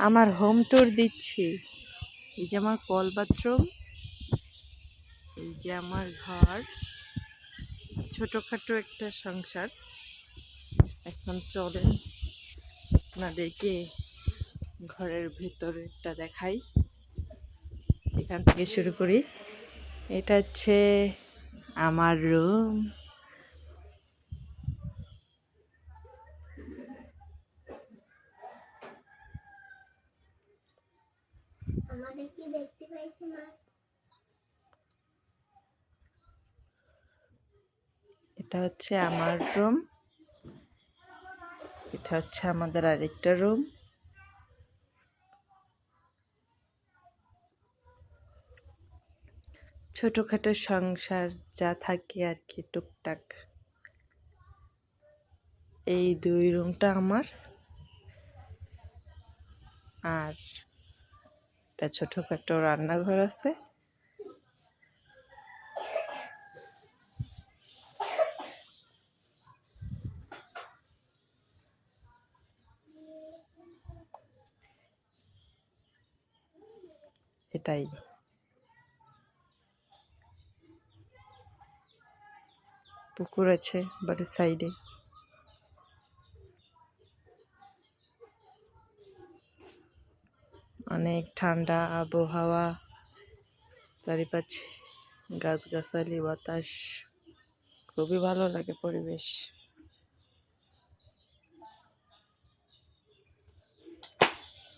আমার home tour দিচ্ছি। এই যে আমার কল বাথরুম, এই যে আমার ঘর, ছোটখাটো একটা সংসার। এখন চলেন আপনাদেরকে ঘরের ভেতরটা দেখাই। এখান থেকে শুরু করি। এটা হচ্ছে আমার রুম। এটা হচ্ছে আমার রুম, এটা হচ্ছে আমাদের আরেকটা রুম। ছোটখাটো সংসার যা থাকে আর কি, টুকটাক। এই দুই রুমটা আমার, আর একটা ছোটখাটো রান্নাঘর আছে। এটাই। পুকুর আছে বাড়ির সাইডে। অনেক ঠান্ডা আবহাওয়া, চারিপাশে গাছগাছালি, বাতাস, খুবই ভালো লাগে পরিবেশ।